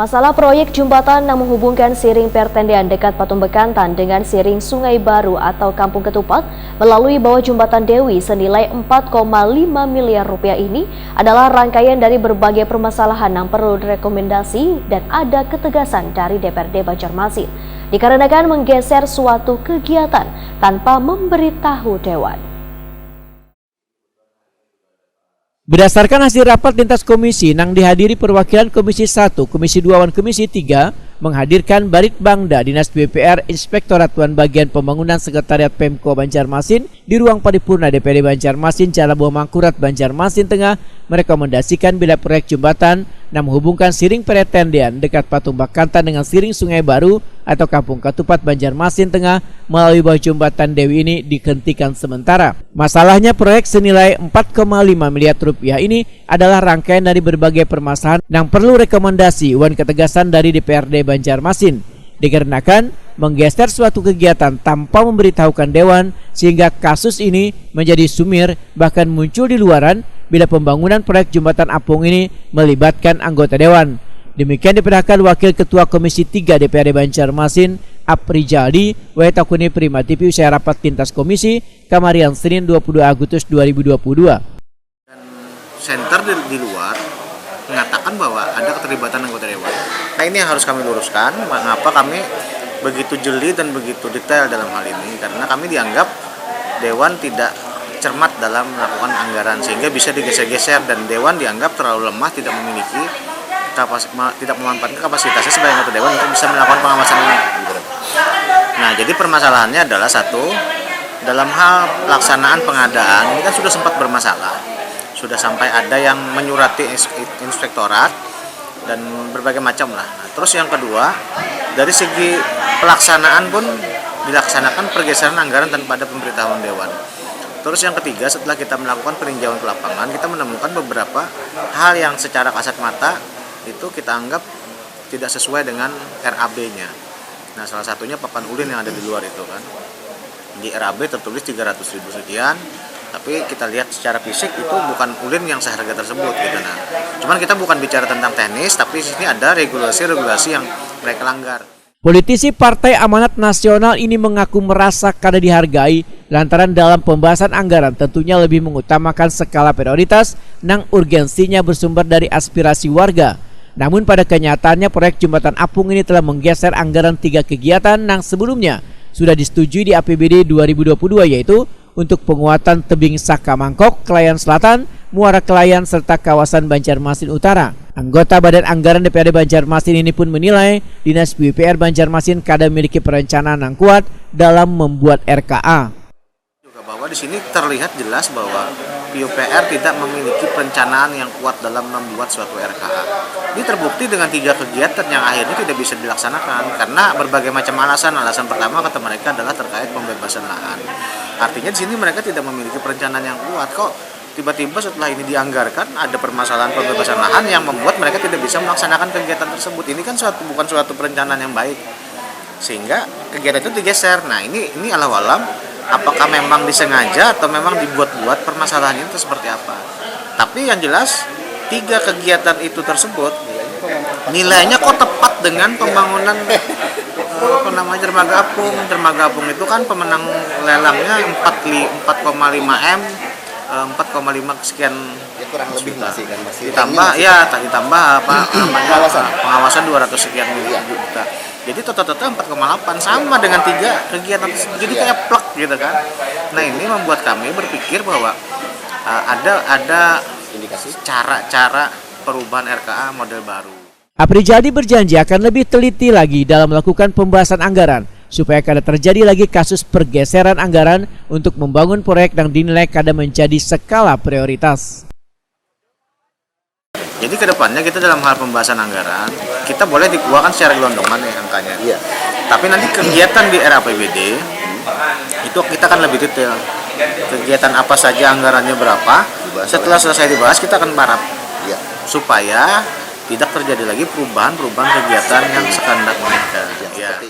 Masalah proyek jembatan yang menghubungkan Siring Pertendean dekat Patung Bekantan dengan Siring Sungai Baru atau Kampung Ketupat melalui bawah jembatan Dewi senilai 4,5 miliar rupiah ini adalah rangkaian dari berbagai permasalahan yang perlu direkomendasi dan ada ketegasan dari DPRD Banjarmasin dikarenakan menggeser suatu kegiatan tanpa memberitahu Dewan. Berdasarkan hasil rapat lintas komisi yang dihadiri perwakilan Komisi 1, Komisi 2, dan Komisi 3 menghadirkan Baritbangda Dinas BPR Inspektorat Tuan Bagian Pembangunan Sekretariat Pemko Banjarmasin di ruang paripurna DPRD Banjarmasin Jalan Buah Mangkurat Banjarmasin Tengah merekomendasikan bila proyek jembatan yang menghubungkan Siring Pertendean dekat Patung Bekantan dengan Siring Sungai Baru atau Kampung Ketupat Banjarmasin Tengah melalui bawah jembatan Dewi ini dihentikan sementara. Masalahnya proyek senilai 4,5 miliar rupiah ini adalah rangkaian dari berbagai permasalahan yang perlu rekomendasi dan ketegasan dari DPRD Banjarmasin dikarenakan menggeser suatu kegiatan tanpa memberitahukan Dewan sehingga kasus ini menjadi sumir bahkan muncul di luaran bila pembangunan proyek jembatan apung ini melibatkan anggota Dewan. Demikian diperintahkan Wakil Ketua Komisi 3 DPRD Banjarmasin Aprijadi Wetakuni Prima TV usai rapat lintas komisi Kamarian Senin 22 Agustus 2022. Center di luar mengatakan bahwa ada keterlibatan anggota Dewan. Nah, ini yang harus kami luruskan, mengapa kami begitu jeli dan begitu detail dalam hal ini, karena kami dianggap Dewan tidak cermat dalam melakukan anggaran sehingga bisa digeser-geser dan Dewan dianggap terlalu lemah, tidak memanfaatkan kapasitasnya sebagai anggota Dewan untuk bisa melakukan pengawasan ini. Nah, jadi permasalahannya adalah satu, dalam hal pelaksanaan pengadaan ini kan sudah sempat bermasalah, sudah sampai ada yang menyurati inspektorat dan berbagai macam lah. Nah, terus yang kedua, dari segi pelaksanaan pun dilaksanakan pergeseran anggaran tanpa ada pemberitahuan Dewan. Terus yang ketiga, setelah kita melakukan peninjauan ke lapangan, kita menemukan beberapa hal yang secara kasat mata itu kita anggap tidak sesuai dengan RAB-nya. Nah, salah satunya papan ulin yang ada di luar itu kan. Di RAB tertulis 300.000 sekian, tapi kita lihat secara fisik itu bukan ulin yang seharga tersebut gitu. Nah, cuman kita bukan bicara tentang teknis, tapi di sini ada regulasi-regulasi yang mereka langgar. Politisi Partai Amanat Nasional ini mengaku merasa kada dihargai lantaran dalam pembahasan anggaran tentunya lebih mengutamakan skala prioritas nang urgensinya bersumber dari aspirasi warga. Namun pada kenyataannya proyek jembatan apung ini telah menggeser anggaran 3 kegiatan yang sebelumnya sudah disetujui di APBD 2022 yaitu untuk penguatan tebing Saka Mangkok, Kelayan Selatan, Muara Kelayan serta kawasan Banjarmasin Utara. Anggota Badan Anggaran DPRD Banjarmasin ini pun menilai Dinas BPR Banjarmasin kada memiliki perencanaan yang kuat dalam membuat RKA. Juga bahwa di sini terlihat jelas bahwa PUPR tidak memiliki perencanaan yang kuat dalam membuat suatu RKA. Ini terbukti dengan 3 kegiatan yang akhirnya tidak bisa dilaksanakan karena berbagai macam alasan. Alasan pertama kata mereka adalah terkait pembebasan lahan. Artinya di sini mereka tidak memiliki perencanaan yang kuat. Kok tiba-tiba setelah ini dianggarkan ada permasalahan pembebasan lahan yang membuat mereka tidak bisa melaksanakan kegiatan tersebut. Ini kan bukan suatu perencanaan yang baik. Sehingga kegiatan itu digeser. Nah, ini alam apakah memang disengaja atau memang dibuat-buat permasalahan itu seperti apa. Tapi yang jelas 3 kegiatan itu tersebut nilainya kok tepat dengan pembangunan dermaga apung. Dermaga apung itu kan pemenang lelangnya 4,5 M, 4,5 sekian kurang lebih masih kan ditambah pengawasan 200 sekian juta. Jadi total 4,8 sama dengan 3 kegiatan tersebut. Jadi kayak plek gitu kan. Nah, ini membuat kami berpikir bahwa ada indikasi cara-cara perubahan RKA model baru. Aprijadi berjanji akan lebih teliti lagi dalam melakukan pembahasan anggaran supaya kada terjadi lagi kasus pergeseran anggaran untuk membangun proyek yang dinilai kada menjadi skala prioritas. Jadi kedepannya kita dalam hal pembahasan anggaran kita boleh dikeluarkan secara gelondongan ya angkanya. Iya. Tapi nanti kegiatan di RAPBD itu kita akan lebih detail. Kegiatan apa saja anggarannya berapa. Setelah selesai dibahas kita akan parap. Iya. Supaya tidak terjadi lagi perubahan kegiatan yang sekandak mereka. Ya.